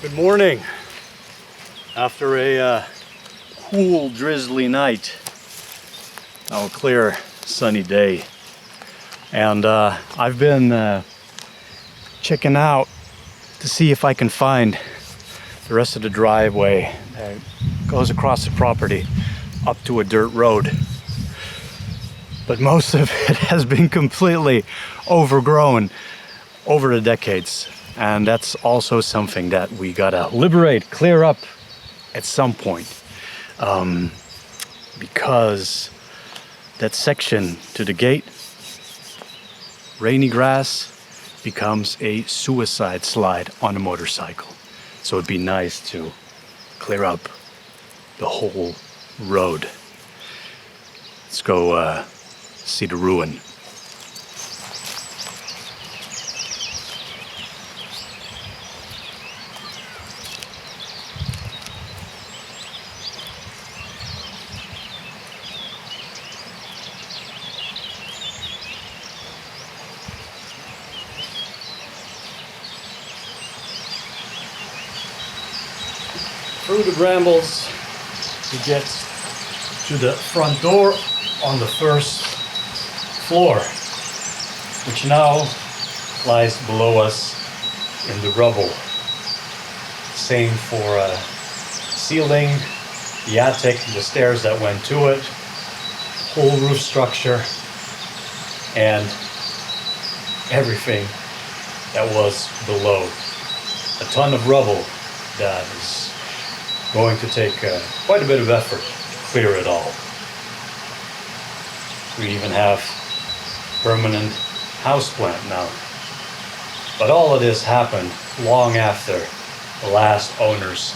Good morning. After a cool, drizzly night, now a clear, sunny day, and I've been checking out to see if I can find the rest of the driveway that goes across the property up to a dirt road. But most of it has been completely overgrown over the decades. And that's also something that we gotta liberate, clear up at some point. Because that section to the gate, rainy grass, becomes a suicide slide on a motorcycle. So it'd be nice to clear up the whole road. Let's go see the ruin. Through the brambles to get to the front door on the first floor, which now lies below us in the rubble. Same for ceiling, the attic, the stairs that went to it, whole roof structure, and everything that was below. A ton of rubble that is going to take quite a bit of effort to clear it all. We even have permanent houseplant now. But all of this happened long after the last owners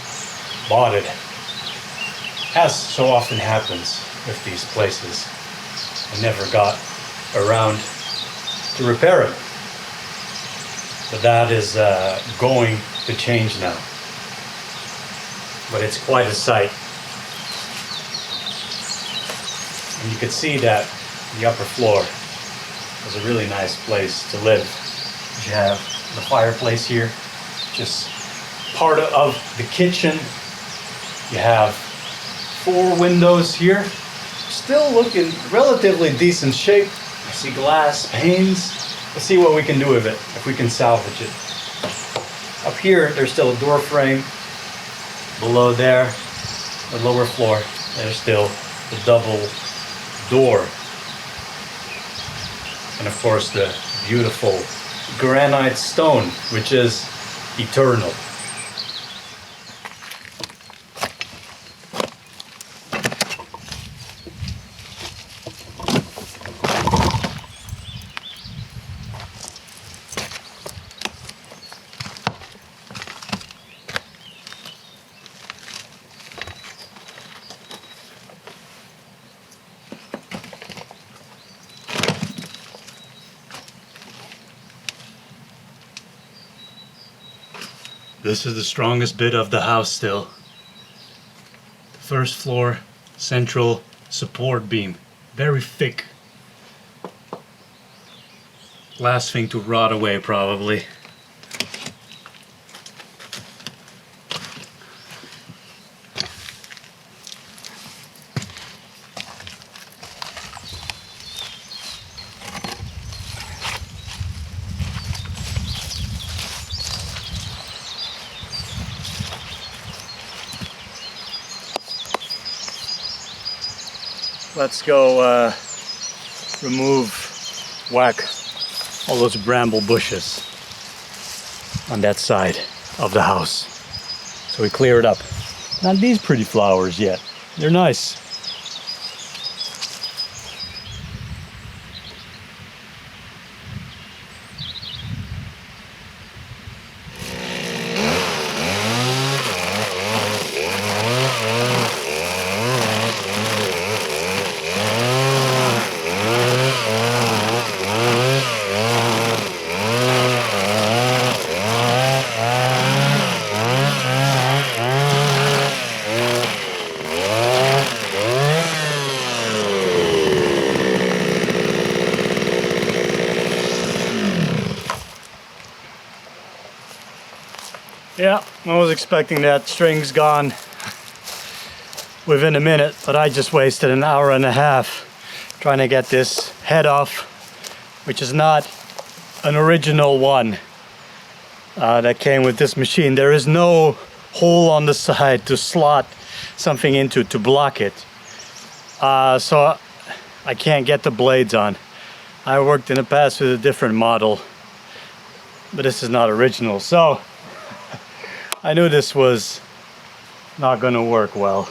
bought it. As so often happens with these places, I never got around to repair it. But that is going to change now. But it's quite a sight. And you can see that the upper floor is a really nice place to live. You have the fireplace here, just part of the kitchen. You have 4 windows here, still looking relatively decent shape. I see glass panes. Let's see what we can do with it, if we can salvage it. Up here, there's still a door frame. Below there, the lower floor, there's still the double door. And of course the beautiful granite stone, which is eternal. This is the strongest bit of the house still. The first floor, central support beam, very thick. Last thing to rot away probably. Let's go whack all those bramble bushes on that side of the house. So we clear it up. Not these pretty flowers yet. They're nice. Yeah, I was expecting that. String's gone within a minute, but I just wasted an hour and a half trying to get this head off, which is not an original one that came with this machine. There is no hole on the side to slot something into to block it. So I can't get the blades on. I worked in the past with a different model, but this is not original. So I knew this was not going to work well.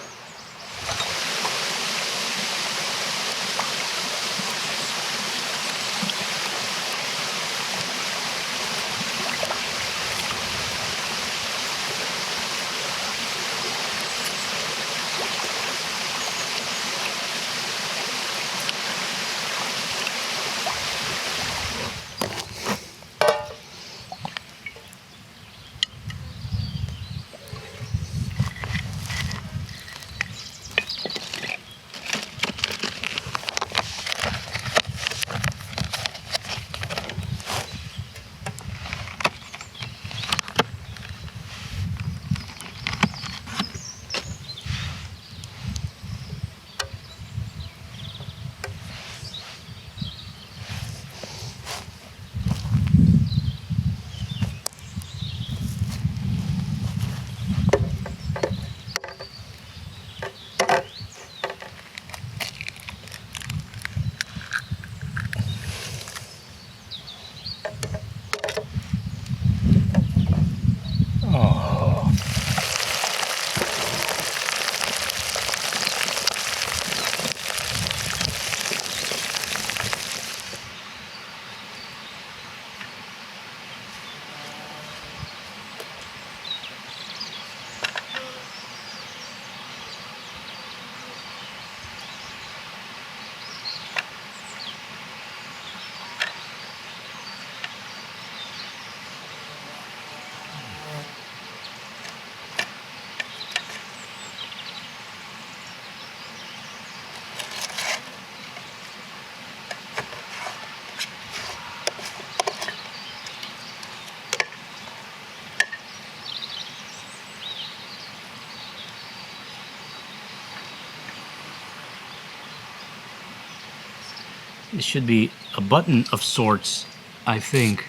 It should be a button of sorts, I think,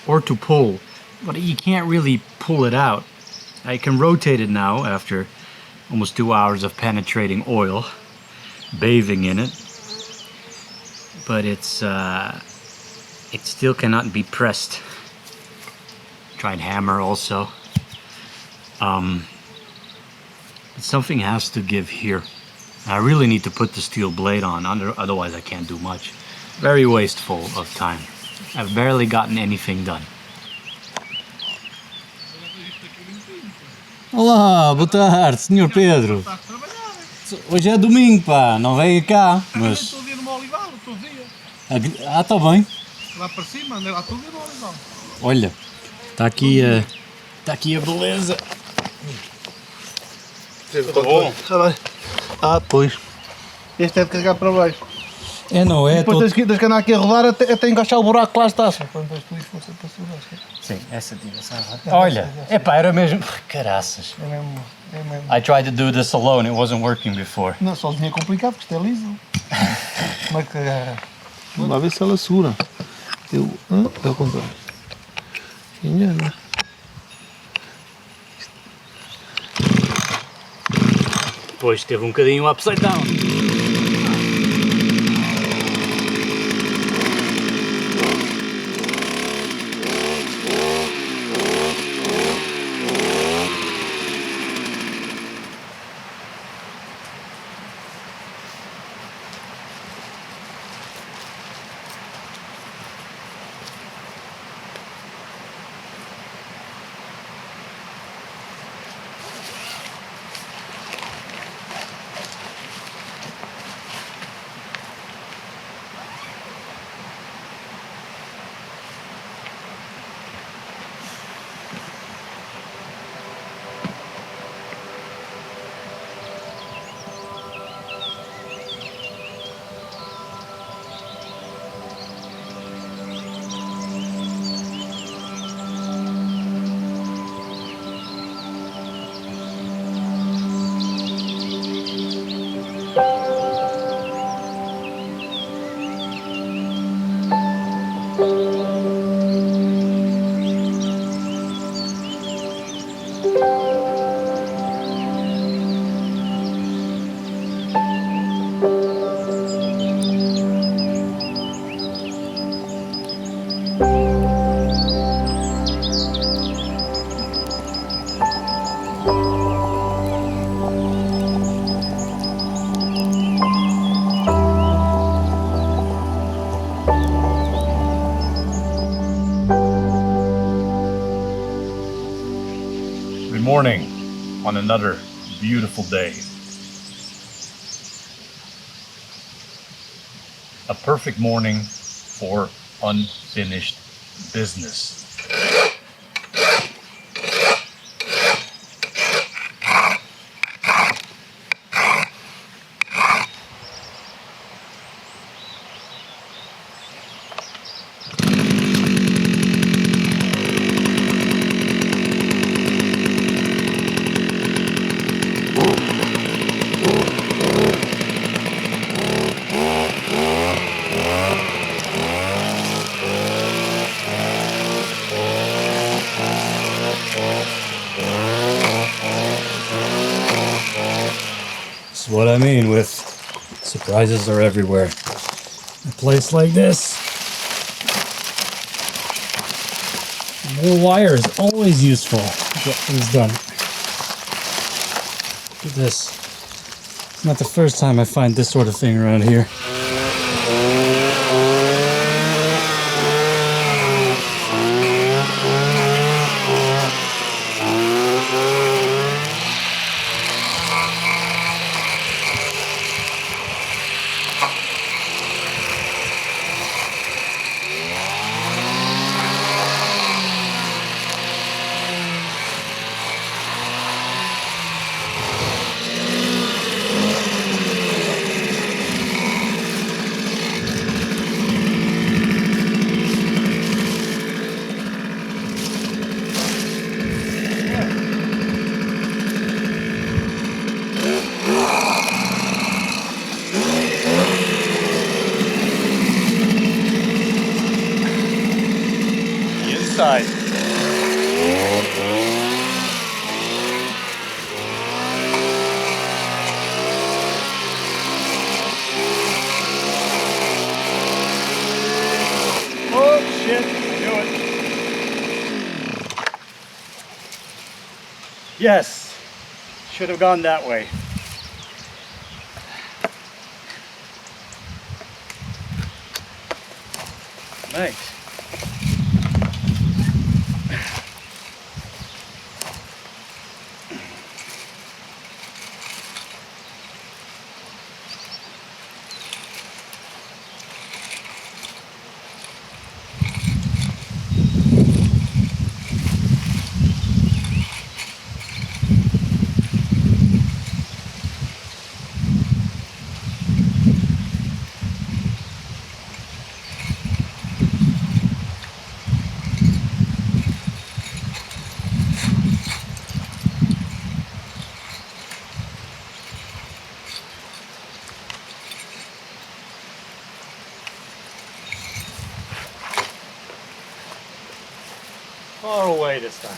or to pull, but you can't really pull it out. I can rotate it now after almost 2 hours of penetrating oil, bathing in it, but it still cannot be pressed. Tried hammer also. But something has to give here. I really need to put the steel blade on, otherwise I can't do much. Very wasteful of time. I've barely gotten anything done. Olá, boa tarde, Sr. Pedro. Hoje é domingo, pá, não veio cá, mas... Estou a ver numa olival, estou a ver. Ah, está bem. Lá para cima, andei lá, estou a ver no olival. Olha, está aqui a beleza. Tudo bom? Está bem. Ah, pois. Este é de carregar para baixo. É, não é? Depois tens que andar aqui a rodar até encaixar o buraco que lá está. Quando tens tudo isso, força para segurar. Sim, essa direção. Olha, epá, era mesmo... Caraças. É mesmo. I tried to do this alone, it wasn't working before. Não, sozinho é complicado, porque isto é liso. Como é que agarra? Vamos lá ver se ela segura. É o contrário. Engana. Depois teve um bocadinho upside down. Good morning on another beautiful day. A perfect morning for unfinished business. That's what I mean with surprises are everywhere. A place like this, more wire is always useful to get things done. Look at this. It's not the first time I find this sort of thing around here. Inside. Oh shit, knew it. Yes, should have gone that way. Nice. Far away this time.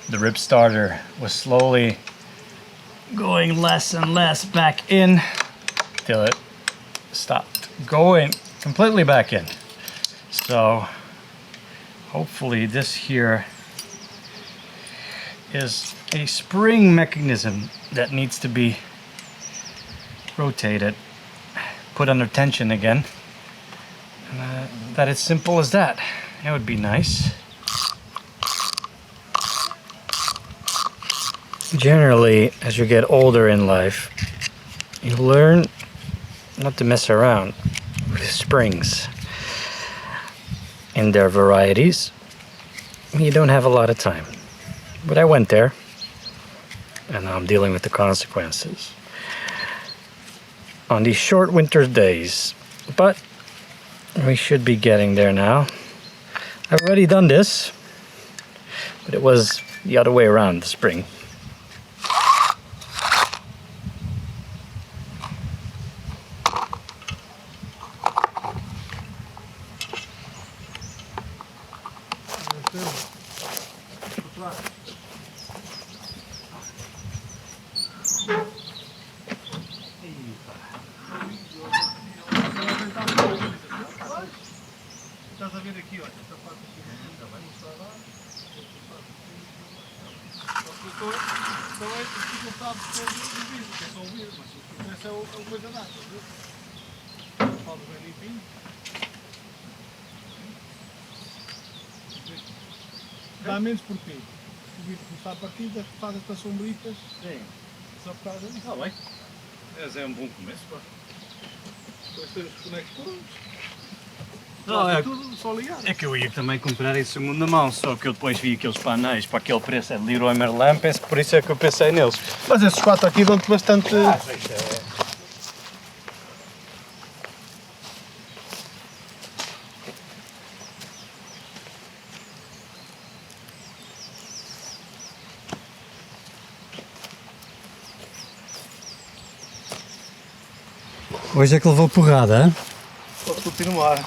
The rib starter was slowly going less and less back in till it stopped going completely back in. So hopefully this here is a spring mechanism that needs to be rotated, put under tension again. That it's simple as that. That would be nice. Generally, as you get older in life, you learn not to mess around with springs. in their varieties, you don't have a lot of time. But I went there, and I'm dealing with the consequences on these short winter days. But we should be getting there now. I've already done this, but it was the other way around the spring. Estás a ver aqui, olha, esta parte aqui ainda vai mostrar lá. Só é dificuldade de ser dividido, que é só o verde, mas o que interessa é a coisa nada, viu? Falo bem limpinho. Dá menos porquê? O vidro começar a partir, faz estas sombritas. Sim. Só por causa disso. Está bem. Esse é um bom começo, pá. Depois temos os conectores. Não, é, Tudo só ligado. é que eu ia também comprar em segunda mão, só que eu depois vi aqueles painéis para aquele preço é de Leroy Merlin, por isso é que eu pensei neles. Mas esses quatro aqui dão-te bastante. Hoje é que levou porrada, hein? Pode continuar.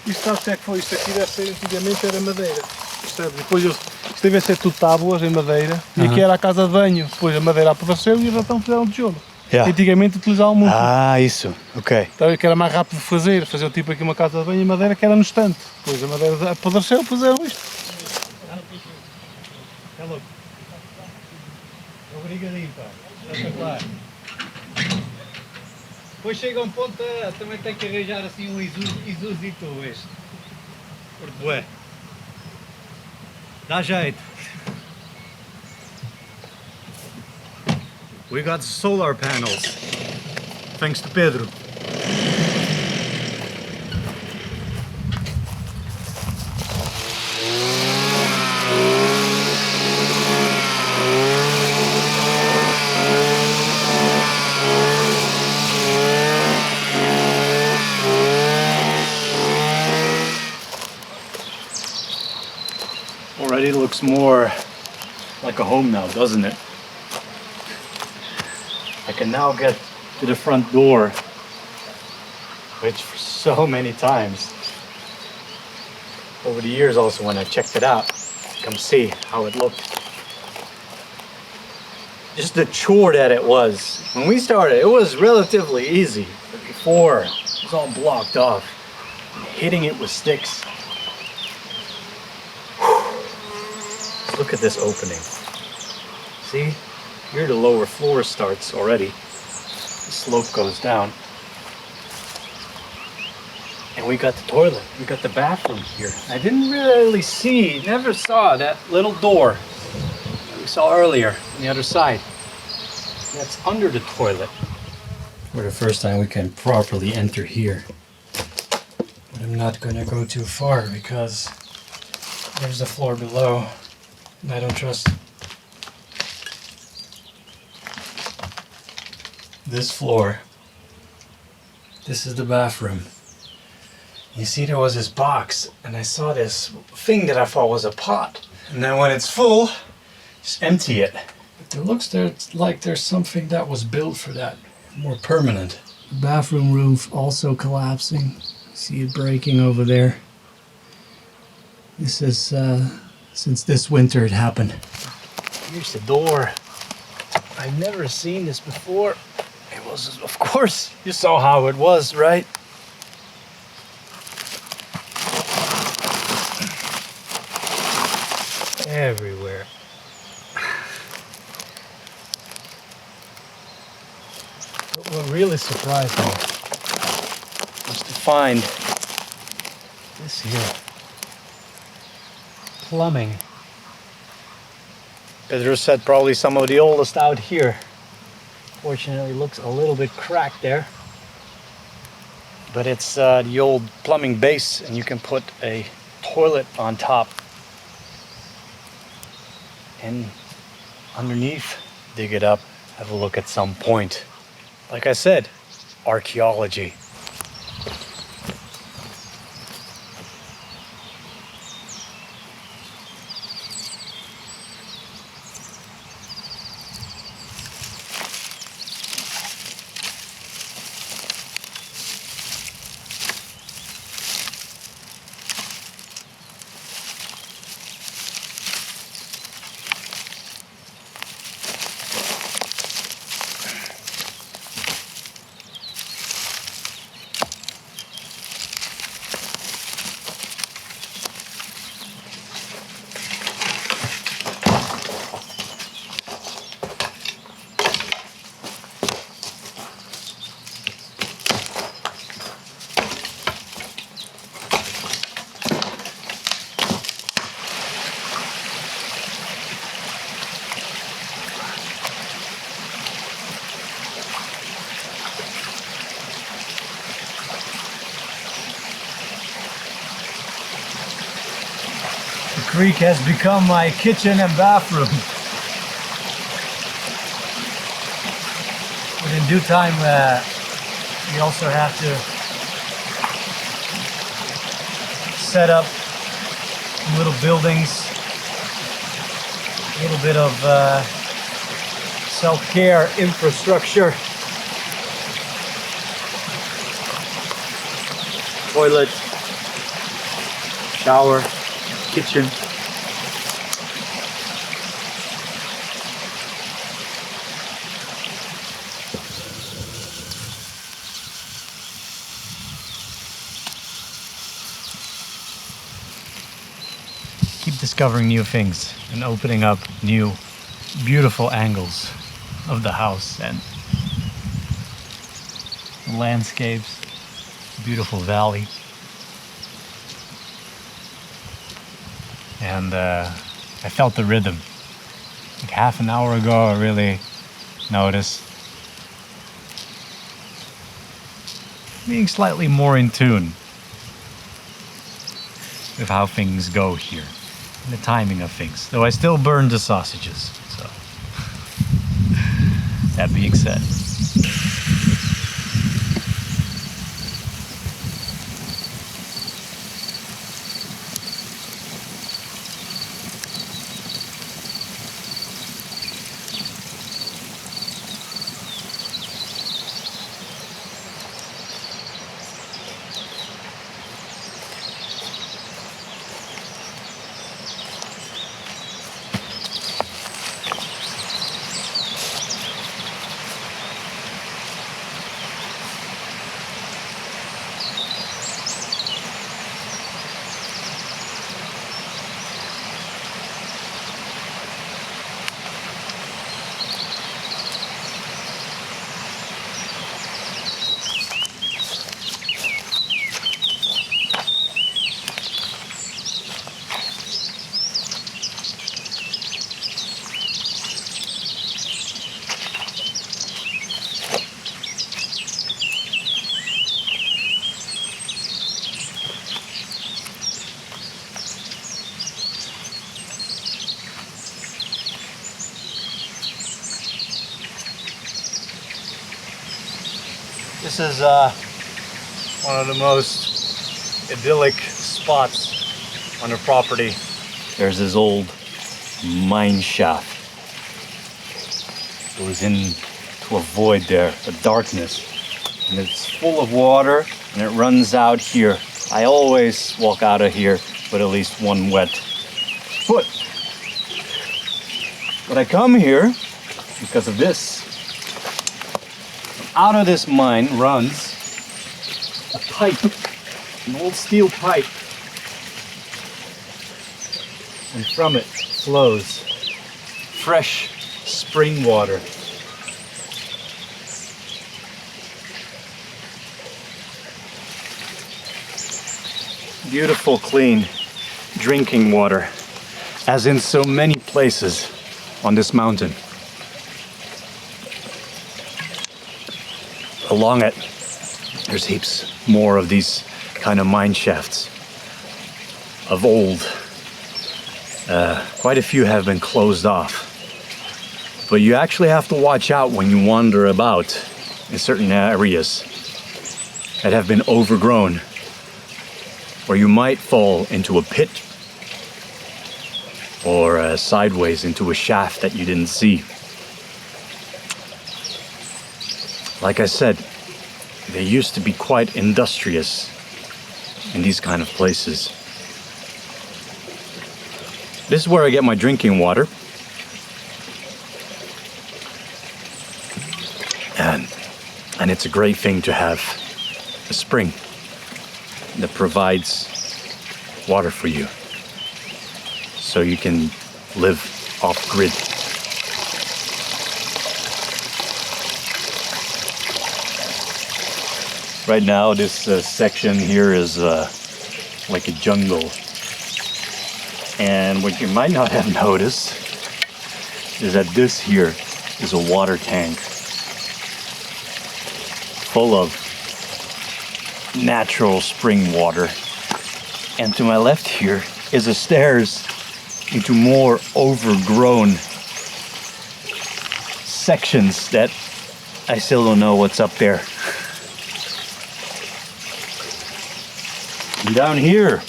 Isto sabe o que é que foi? Isto aqui deve ser, antigamente era madeira. Percebe? Depois isto deve ser tudo tábuas em madeira. E aqui era a casa de banho. Depois a madeira apodreceu e então fizeram tijolo. Yeah. Antigamente utilizavam muito. Ah, isso, ok. Então que era mais rápido de fazer. Fazer tipo aqui uma casa de banho em madeira que era no estante. Depois a madeira apodreceu, fizeram isto. Hello. Obrigadinho, pá. Espetacular. Depois chega um ponto, também tem que arranjar assim um isuzito este. Porque ué, dá jeito. We got solar panels, thanks to Pedro. Already looks more like a home now, doesn't it? I can now get to the front door, which for so many times over the years also when I checked it out, come see how it looked. Just the chore that it was. When we started, it was relatively easy, but before it was all blocked off. Hitting it with sticks. Look at this opening. See? Here the lower floor starts already. The slope goes down. And we got the toilet. We got the bathroom here. I didn't really see, never saw that little door that we saw earlier on the other side. That's under the toilet. For the first time we can properly enter here. But I'm not gonna go too far because there's the floor below. And I don't trust this floor. This is the bathroom. You see there was this box and I saw this thing that I thought was a pot. And then when it's full, just empty it. But it looks like there's something that was built for that, more permanent. The bathroom roof also collapsing. See it breaking over there. This is since this winter it happened. Here's the door. I've never seen this before. It was, of course, you saw how it was, right? Everywhere. But what really surprised me was to find this here. Plumbing. Pedro said probably some of the oldest out here. Fortunately, looks a little bit cracked there. but it's the old plumbing base, and you can put a toilet on top. And underneath, dig it up, have a look at some point. Like I said, archaeology. The creek has become my kitchen and bathroom. But in due time, we also have to set up little buildings, a little bit of self-care infrastructure. Toilet, shower, kitchen. Keep discovering new things and opening up new beautiful angles of the house and landscapes, beautiful valley. And I felt the rhythm. Like half an hour ago, I really noticed being slightly more in tune with how things go here and the timing of things. Though I still burn the sausages. So, that being said. This is one of the most idyllic spots on the property. There's this old mine shaft. Goes in to a void there, a darkness. And it's full of water and it runs out here. I always walk out of here with at least one wet foot. But I come here because of this. Out of this mine runs a pipe, an old steel pipe. And from it flows fresh spring water. Beautiful, clean drinking water, as in so many places on this mountain. Along it, There's heaps more of these kind of mine shafts of old. Quite a few have been closed off. But you actually have to watch out when you wander about in certain areas that have been overgrown, or you might fall into a pit or sideways into a shaft that you didn't see. Like I said, they used to be quite industrious in these kind of places. This is where I get my drinking water. And it's a great thing to have a spring that provides water for you, so you can live off grid. Right now, this section here is like a jungle. And what you might not have noticed is that this here is a water tank full of natural spring water. And to my left here is a stairs into more overgrown sections that I still don't know what's up there. And down here,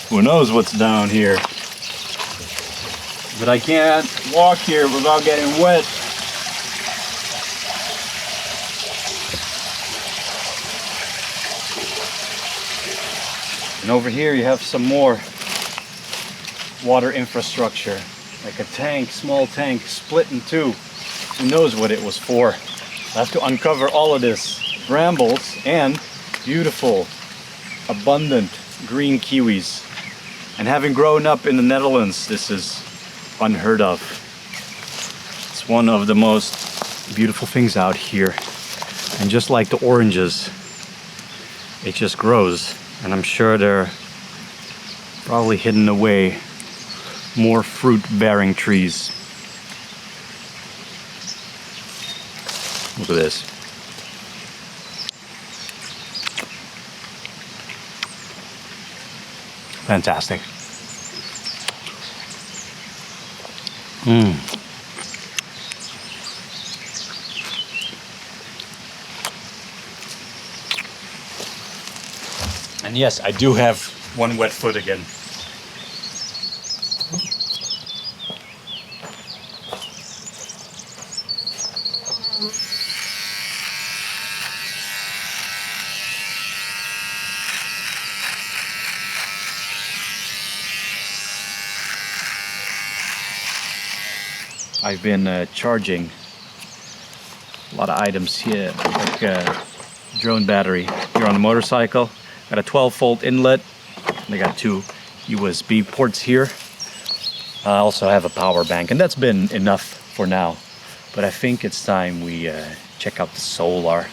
who knows what's down here? But I can't walk here without getting wet. And over here you have some more water infrastructure, like a tank, small tank, split in two. Who knows what it was for? I have to uncover all of this brambles and beautiful, abundant green kiwis. And having grown up in the Netherlands, this is unheard of. It's one of the most beautiful things out here. And just like the oranges, it just grows. And I'm sure they're probably hidden away more fruit-bearing trees. Look at this. Fantastic. And yes, I do have one wet foot again. I've been charging a lot of items here, like a drone battery here on the motorcycle. Got a 12-volt inlet, and I got 2 USB ports here. I also have a power bank, and that's been enough for now. But I think it's time we check out the solar.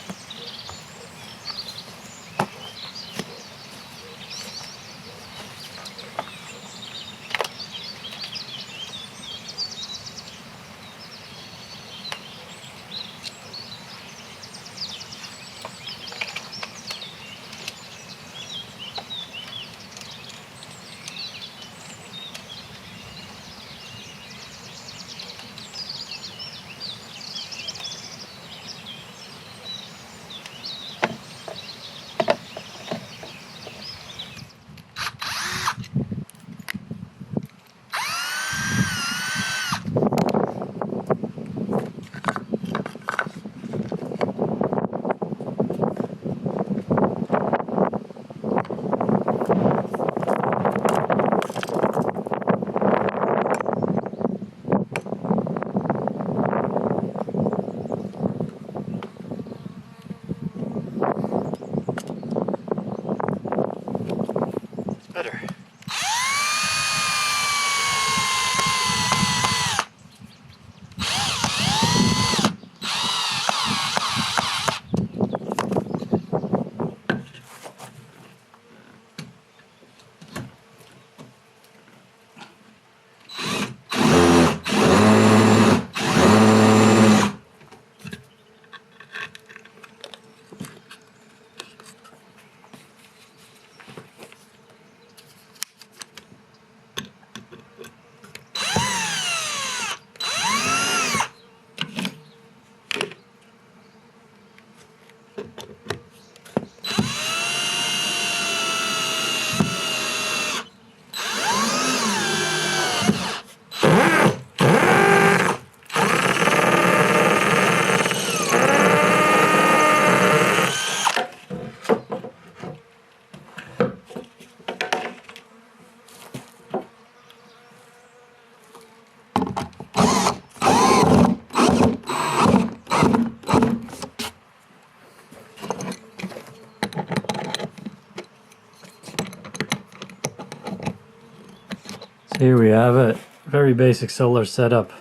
Here we have it. Very basic solar setup.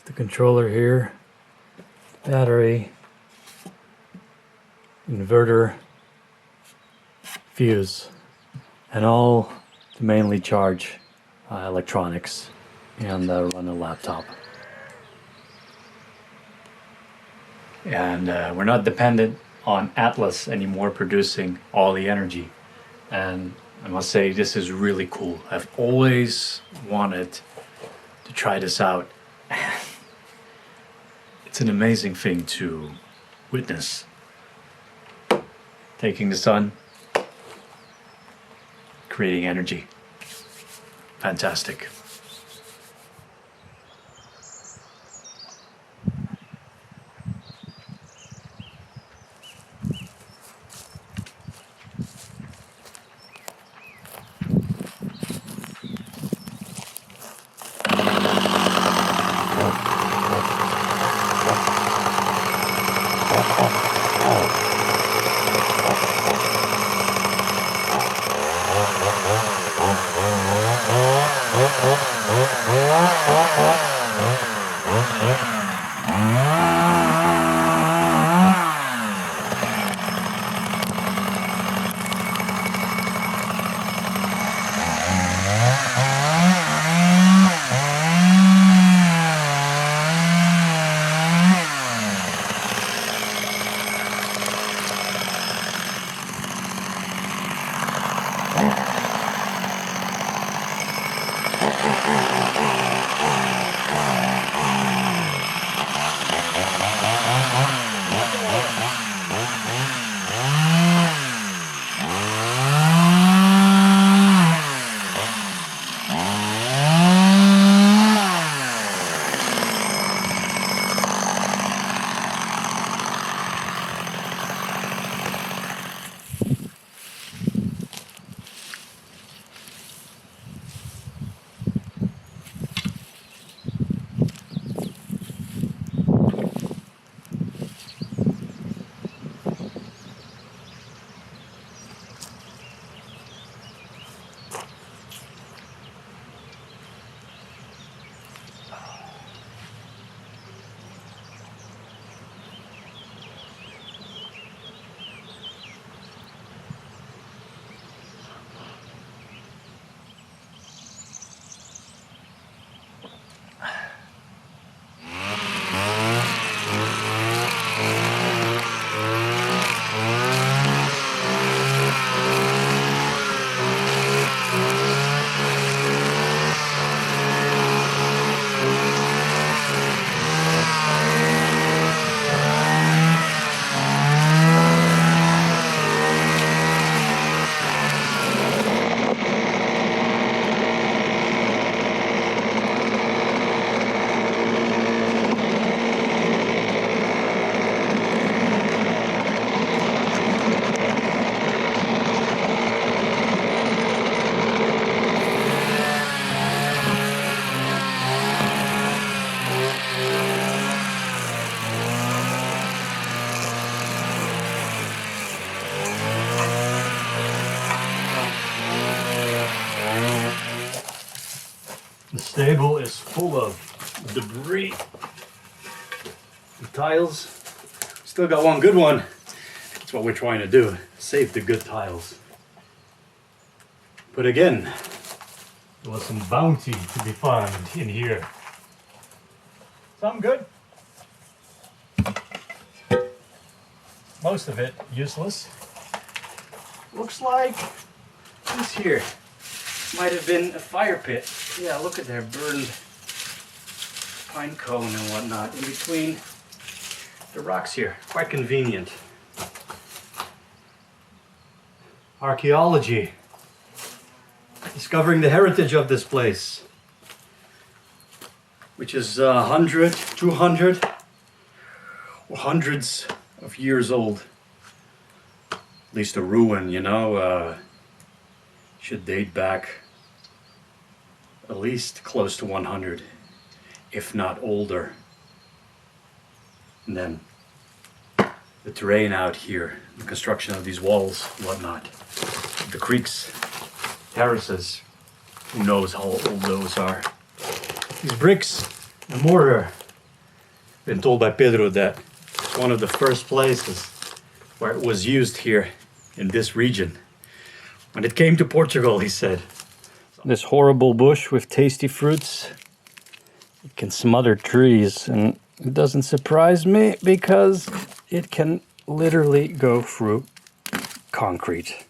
The controller here, battery, inverter, fuse, and all to mainly charge electronics and run a laptop. And we're not dependent on Atlas anymore producing all the energy. And I must say, this is really cool. I've always wanted to try this out. It's an amazing thing to witness. Taking the sun, creating energy. Fantastic. The stable is full of debris. The tiles, still got one good one. That's what we're trying to do, save the good tiles. But again, there was some bounty to be found in here. Some good. Most of it useless. Looks like this here might have been a fire pit. Yeah, look at there, burned pine cone and whatnot in between the rocks here. Quite convenient. Archaeology. Discovering the heritage of this place, which is 100, 200, or hundreds of years old. At least a ruin, you know, should date back at least close to 100, if not older. And then the terrain out here, the construction of these walls, whatnot, the creeks, terraces, Who knows how old those are. These bricks, the mortar, been told by Pedro that it's one of the first places where it was used here in this region. When it came to Portugal, he said. This horrible bush with tasty fruits, it can smother trees, and it doesn't surprise me because it can literally go through concrete.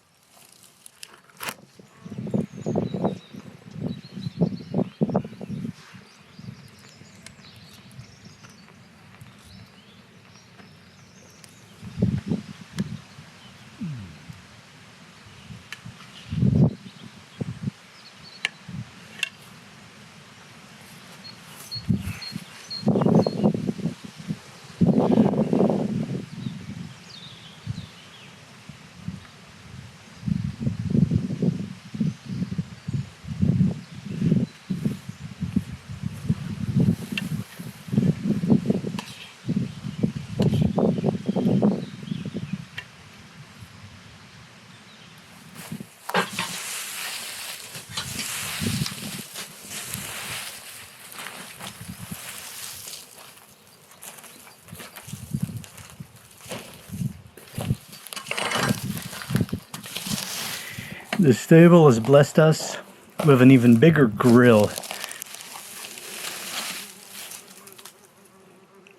The stable has blessed us with an even bigger grill.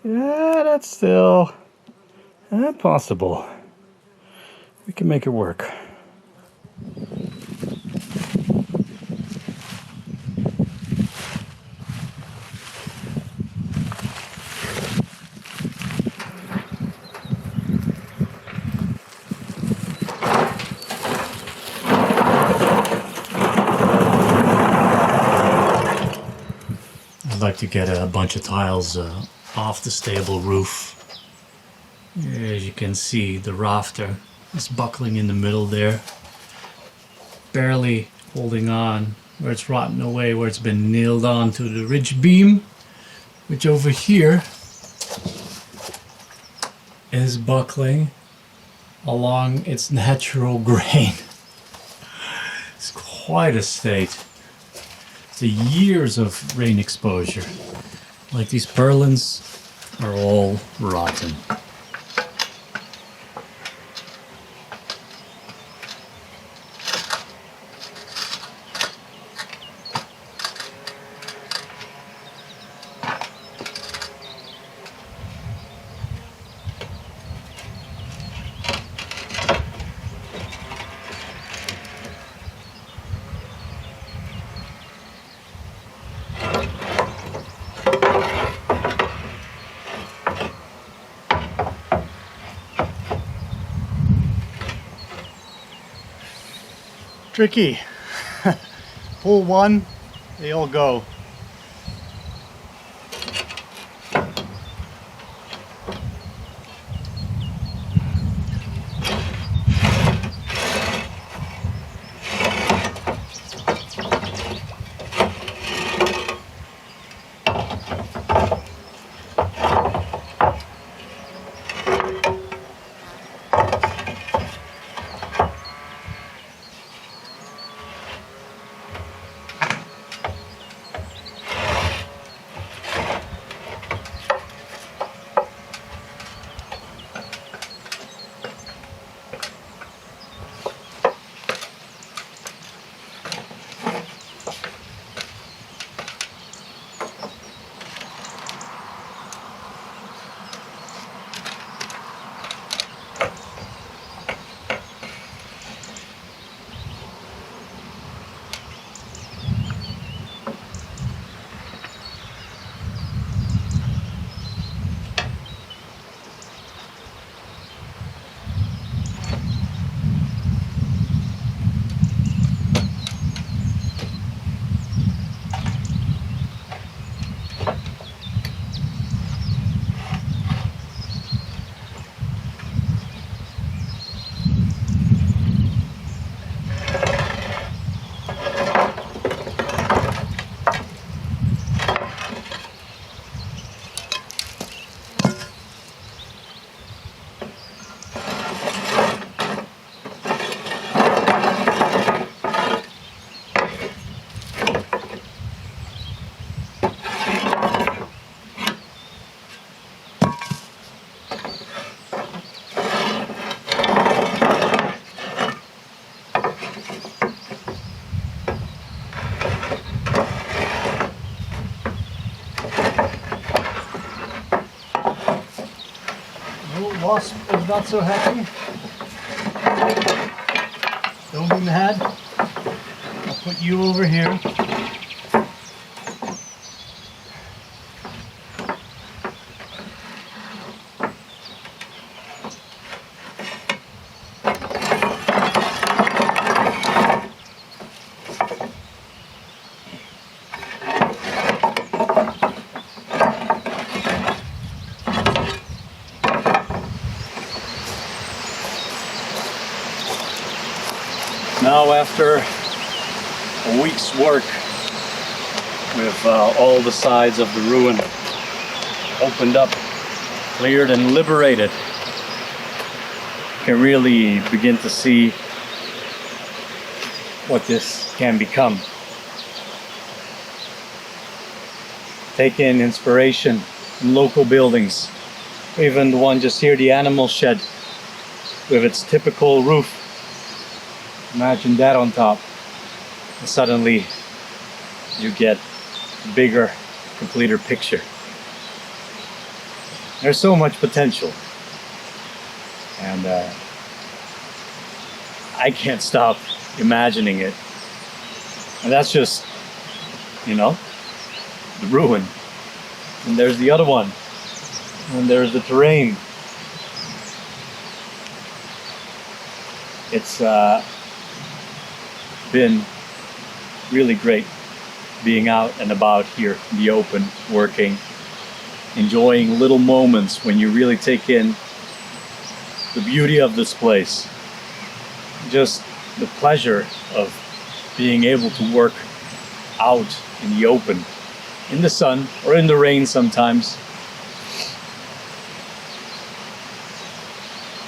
Yeah, that's still possible. We can make it work. I'd like to get a bunch of tiles off the stable roof. As you can see, the rafter is buckling in the middle there, barely holding on where it's rotten away, where it's been nailed on to the ridge beam, which over here is buckling along its natural grain. It's quite a state. The years of rain exposure. Like these purlins are all rotten. Tricky. Pull one, they all go. Wasp is not so happy. Don't be mad. I'll put you over here. Now, after a week's work with all the sides of the ruin opened up, cleared and liberated, you can really begin to see what this can become. Take in inspiration from local buildings, even the one just here, the animal shed, with its typical roof. Imagine that on top, and suddenly you get a bigger, completer picture. There's so much potential, and I can't stop imagining it. And that's just, you know, the ruin. And there's the other one, and there's the terrain. It's been really great being out and about here in the open, working, enjoying little moments when you really take in the beauty of this place. Just the pleasure of being able to work out in the open, in the sun or in the rain sometimes.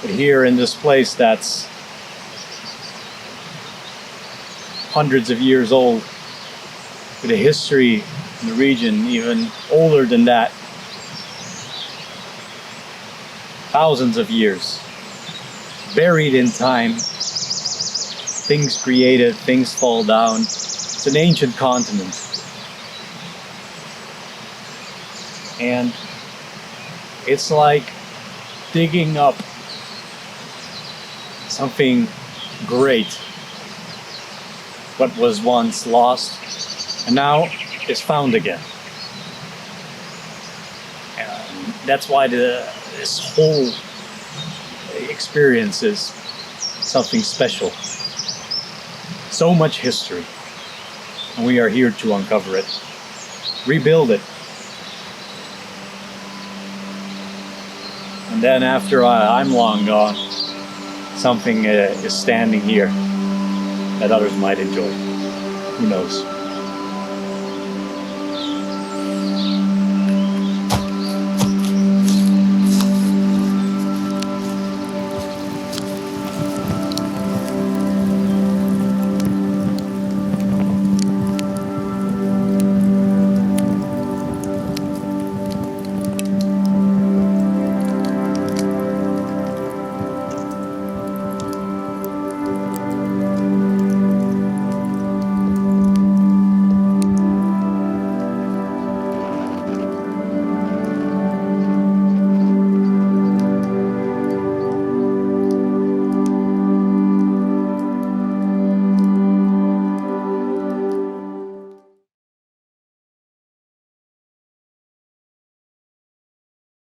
But here in this place that's hundreds of years old, with a history in the region even older than that, thousands of years, buried in time, things created, things fall down. It's an ancient continent. And it's like digging up something great, what was once lost and now is found again. And that's why this whole experience is something special. So much history, and we are here to uncover it, rebuild it. And then after I'm long gone, something is standing here that others might enjoy. Who knows?